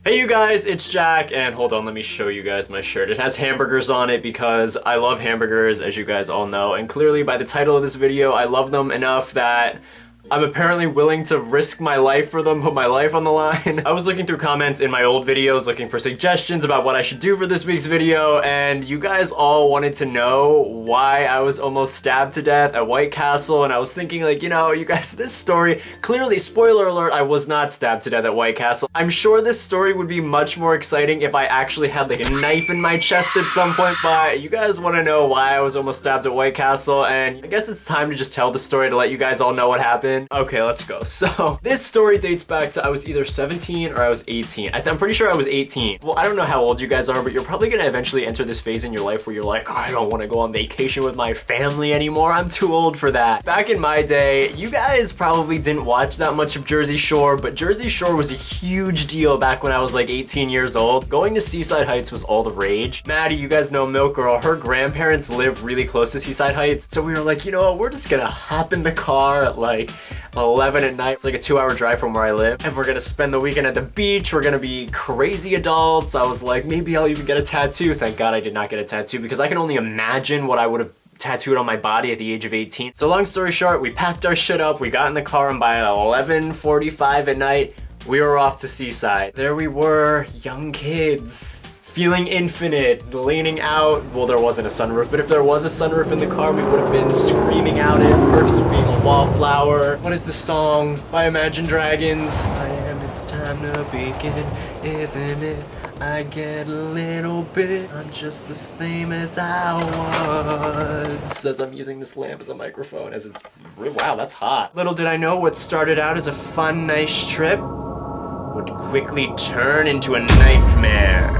Hey you guys, it's Jack, and hold on, let me show you guys my shirt. It has hamburgers on it because I love hamburgers, as you guys all know, and clearly by the title of this video, I love them enough that I'm apparently willing to risk my life for them, put my life on the line. I was looking through comments in my old videos looking for suggestions about what I should do for this week's video, and you guys all wanted to know why I was almost stabbed to death at White Castle, and I was thinking like, you know, you guys, this story, clearly, spoiler alert, I was not stabbed to death at White Castle. I'm sure this story would be much more exciting if I actually had like a knife in my chest at some point, but you guys want to know why I was almost stabbed at White Castle, and I guess it's time to just tell the story to let you guys all know what happened. Okay, let's go. So, this story dates back to I was either 17 or I was 18. I'm pretty sure I was 18. Well, I don't know how old you guys are, but you're probably gonna eventually enter this phase in your life where you're like, oh, I don't want to go on vacation with my family anymore. I'm too old for that. Back in my day, you guys probably didn't watch that much of Jersey Shore, but Jersey Shore was a huge deal back when I was like 18 years old. Going to Seaside Heights was all the rage. Maddie, you guys know Milk Girl, her grandparents live really close to Seaside Heights, so we were like, you know what, we're just gonna hop in the car at like 11 at night. It's like a 2-hour drive from where I live, and we're gonna spend the weekend at the beach. We're gonna be crazy adults. I was like, maybe I'll even get a tattoo. Thank God I did not get a tattoo because I can only imagine what I would have tattooed on my body at the age of 18. So long story short, we packed our shit up, we got in the car, and by 11:45 at night, we were off to Seaside. There we were, young kids, feeling infinite, leaning out. Well, there wasn't a sunroof, but if there was a sunroof in the car, we would have been screaming out it. Perks of being a wallflower. What is the song by Imagine Dragons? I am, it's time to begin, isn't it? I get a little bit, I'm just the same as I was. As I'm using this lamp as a microphone, as it's, wow, that's hot. Little did I know what started out as a fun, nice trip would quickly turn into a nightmare.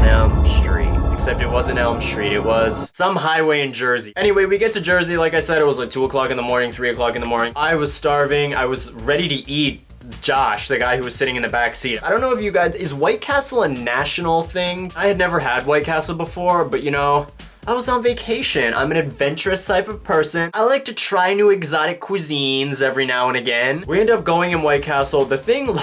Elm Street. Except it wasn't Elm Street, it was some highway in Jersey. Anyway, we get to Jersey, like I said, it was like 2 o'clock in the morning, 3 o'clock in the morning. I was starving, I was ready to eat. Josh, the guy who was sitting in the back seat. I don't know if you guys, is White Castle a national thing? I had never had White Castle before, but you know, I was on vacation. I'm an adventurous type of person. I like to try new exotic cuisines every now and again. We ended up going in White Castle. The thing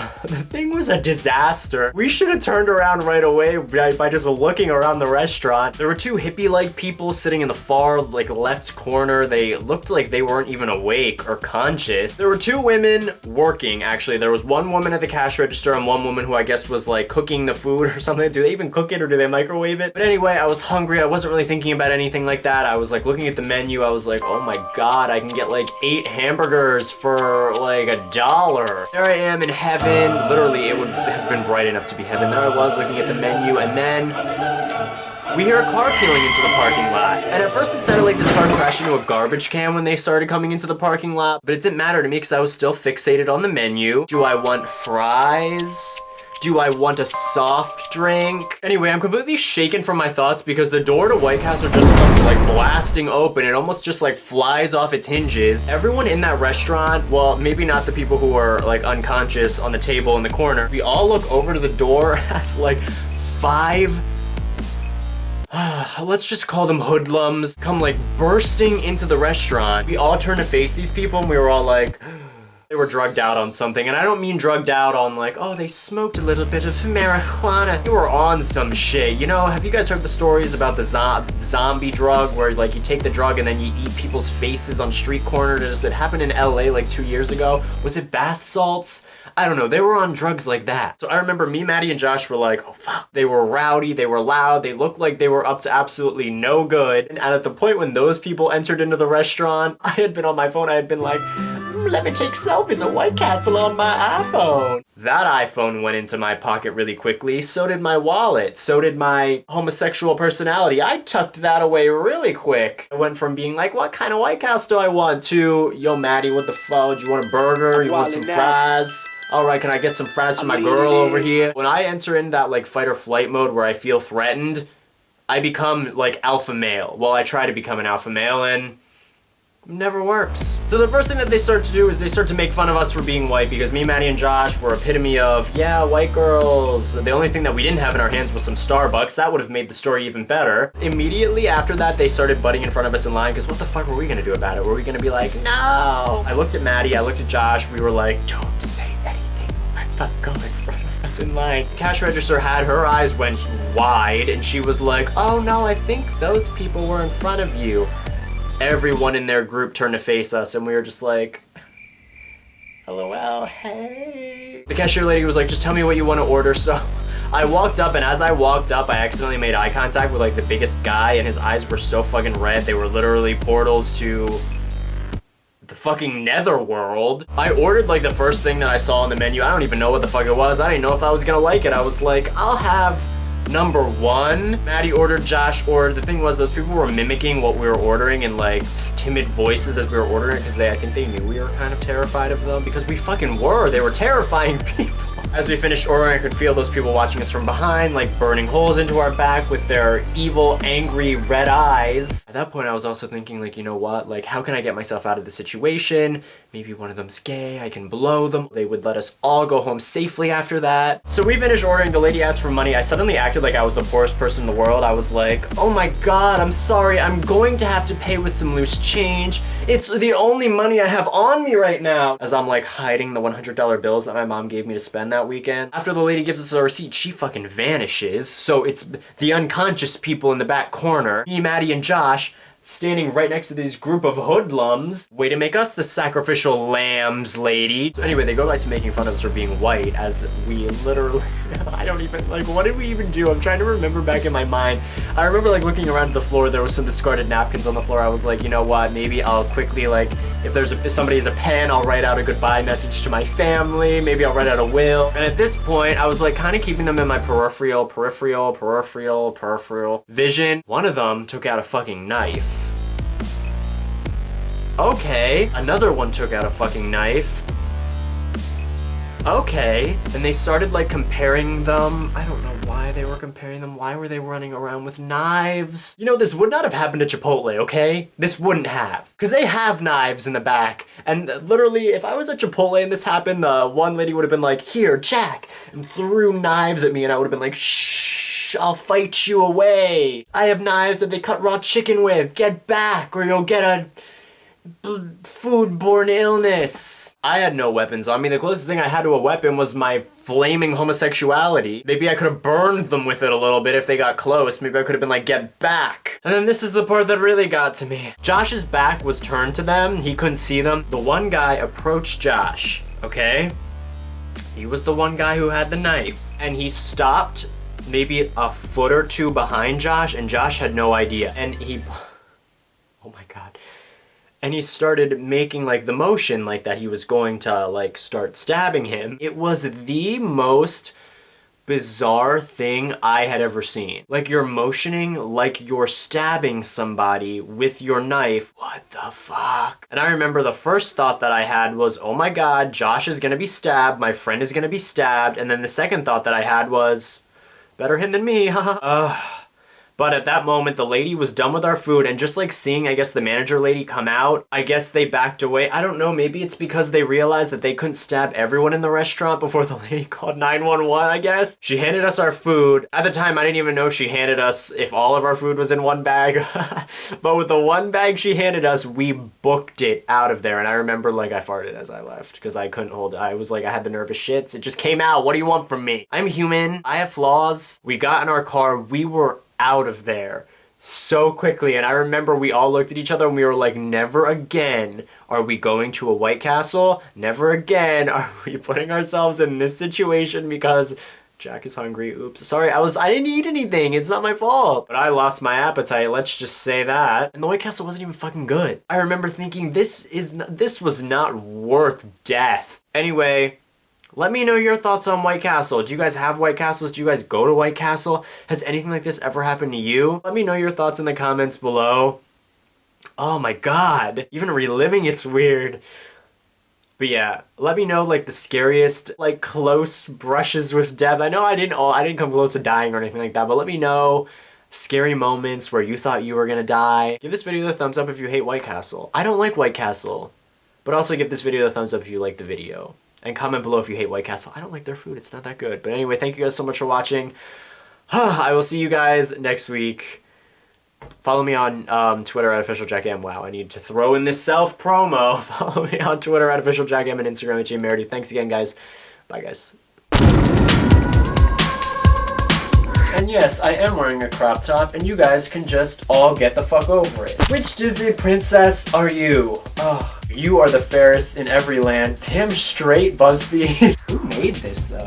was a disaster. We should have turned around right away by just looking around the restaurant. There were 2 hippie-like people sitting in the far, like, left corner. They looked like they weren't even awake or conscious. There were 2 women working, actually. There was 1 woman at the cash register and 1 woman who I guess was, like, cooking the food or something. Do they even cook it or do they microwave it? But anyway, I was hungry. I wasn't really thinking about anything like that. I was like looking at the menu. I was like, oh my god, I can get like 8 hamburgers for like $1. There I am in heaven. Literally, it would have been bright enough to be heaven. There I was looking at the menu, and then we hear a car peeling into the parking lot. And at first it sounded like this car crashed into a garbage can when they started coming into the parking lot, but it didn't matter to me because I was still fixated on the menu. Do I want fries? Do I want a soft drink? Anyway, I'm completely shaken from my thoughts because the door to White Castle just comes like blasting open. It almost just like flies off its hinges. Everyone in that restaurant, well, maybe not the people who are like unconscious on the table in the corner. We all look over to the door as like 5 let's just call them hoodlums, come like bursting into the restaurant. We all turned to face these people and we were all like, they were drugged out on something, and I don't mean drugged out on like, oh, they smoked a little bit of marijuana. They were on some shit. You know, have you guys heard the stories about the zombie drug where like you take the drug and then you eat people's faces on street corners? It happened in LA like 2 years ago. Was it bath salts? I don't know, they were on drugs like that. So I remember me, Maddie, and Josh were like, oh fuck. They were rowdy, they were loud, they looked like they were up to absolutely no good. And at the point when those people entered into the restaurant, I had been on my phone, I had been like, let me take selfies at White Castle on my iPhone. That iPhone went into my pocket really quickly, so did my wallet, so did my homosexual personality. I tucked that away really quick. I went from being like, what kind of White Castle do I want, to, yo Maddie, what the fuck, do you want a burger, you want some fries? Alright, can I get some fries for my girl over here? When I enter in that like fight or flight mode where I feel threatened, I become like alpha male. Well, I try to become an alpha male and never works. So the first thing that they start to do is they start to make fun of us for being white because me, Maddie, and Josh were epitome of, yeah, white girls. The only thing that we didn't have in our hands was some Starbucks. That would have made the story even better. Immediately after that, they started butting in front of us in line because what the fuck were we gonna do about it? Were we gonna be like, no? I looked at Maddie, I looked at Josh, we were like, don't say anything. Let that go in front of us. was in line. The cash register had her eyes went wide and she was like, oh no, I think those people were in front of you. Everyone in their group turned to face us and we were just like, LOL, hey. The cashier lady was like, just tell me what you want to order. So I walked up, and as I walked up, I accidentally made eye contact with like the biggest guy, and his eyes were so fucking red. They were literally portals to the fucking netherworld. I ordered like the first thing that I saw on the menu. I don't even know what the fuck it was. I didn't know if I was gonna like it. I was like, I'll have number one. Maddie ordered, Josh ordered. The thing was, those people were mimicking what we were ordering in like timid voices as we were ordering it, because I think they knew we were kind of terrified of them, because we fucking were. They were terrifying people. As we finished ordering, I could feel those people watching us from behind, like burning holes into our back with their evil, angry, red eyes. At that point, I was also thinking, like, you know what? Like, how can I get myself out of the situation? Maybe one of them's gay, I can blow them. They would let us all go home safely after that. So we finished ordering, the lady asked for money. I suddenly acted like I was the poorest person in the world. I was like, oh my God, I'm sorry. I'm going to have to pay with some loose change. It's the only money I have on me right now. As I'm like hiding the $100 bills that my mom gave me to spend that weekend. After the lady gives us a receipt, she fucking vanishes. So it's the unconscious people in the back corner, me, Maddie, and Josh, standing right next to this group of hoodlums. Way to make us the sacrificial lambs, lady. So anyway, they go back to making fun of us for being white, as we literally, I don't even, like, what did we even do? I'm trying to remember back in my mind. I remember like looking around at the floor, there was some discarded napkins on the floor. I was like, you know what, maybe I'll quickly, like, if somebody has a pen, I'll write out a goodbye message to my family. Maybe I'll write out a will. And at this point, I was like kind of keeping them in my peripheral vision. One of them took out a fucking knife. Okay, another one took out a fucking knife. Okay, and they started like comparing them. I don't know why they were comparing them. Why were they running around with knives? You know, this would not have happened at Chipotle, okay? This wouldn't have. Because they have knives in the back. And literally, if I was at Chipotle and this happened, the one lady would have been like, here, Jack, and threw knives at me, and I would have been like, shh, I'll fight you away. I have knives that they cut raw chicken with. Get back, or you'll get a foodborne illness. I had no weapons on me. The closest thing I had to a weapon was my flaming homosexuality. Maybe I could have burned them with it a little bit if they got close. Maybe I could have been like, get back. And then this is the part that really got to me. Josh's back was turned to them. He couldn't see them. The one guy approached Josh, okay? He was the one guy who had the knife. And he stopped maybe a foot or two behind Josh, and Josh had no idea. And he, oh my God. And he started making like the motion like that he was going to like start stabbing him. It was the most bizarre thing I had ever seen. Like, you're motioning like you're stabbing somebody with your knife. What the fuck? And I remember the first thought that I had was, oh my God, Josh is gonna be stabbed. My friend is gonna be stabbed. And then the second thought that I had was, better him than me, haha. But at that moment, the lady was done with our food, and just like seeing, I guess, the manager lady come out, I guess they backed away. I don't know, maybe it's because they realized that they couldn't stab everyone in the restaurant before the lady called 911, I guess. She handed us our food. At the time, I didn't even know she handed us if all of our food was in one bag. But with the one bag she handed us, we booked it out of there. And I remember, like, I farted as I left because I couldn't hold it. I was like, I had the nervous shits. It just came out. What do you want from me? I'm human. I have flaws. We got in our car. We were out of there so quickly, and I remember we all looked at each other and we were like, never again are we going to a White Castle, never again are we putting ourselves in this situation because Jack is hungry. Oops, sorry, I didn't eat anything, it's not my fault, but I lost my appetite, let's just say that. And the White Castle wasn't even fucking good. I remember thinking this was not worth death. Anyway, let me know your thoughts on White Castle. Do you guys have White Castles? Do you guys go to White Castle? Has anything like this ever happened to you? Let me know your thoughts in the comments below. Oh my God, even reliving it's weird. But yeah, let me know like the scariest, like close brushes with death. I know I didn't come close to dying or anything like that, but let me know scary moments where you thought you were gonna die. Give this video the thumbs up if you hate White Castle. I don't like White Castle, but also give this video the thumbs up if you like the video. And comment below if you hate White Castle. I don't like their food, it's not that good. But anyway, thank you guys so much for watching. I will see you guys next week. Follow me on Twitter at officialjackm. Wow, I need to throw in this self-promo. Follow me on Twitter at officialjackm and Instagram at Merridew. Thanks again, guys. Bye, guys. yes, I am wearing a crop top, and you guys can just all get the fuck over it. Which Disney princess are you? Oh, you are the fairest in every land. Damn straight, BuzzFeed. Who made this, though?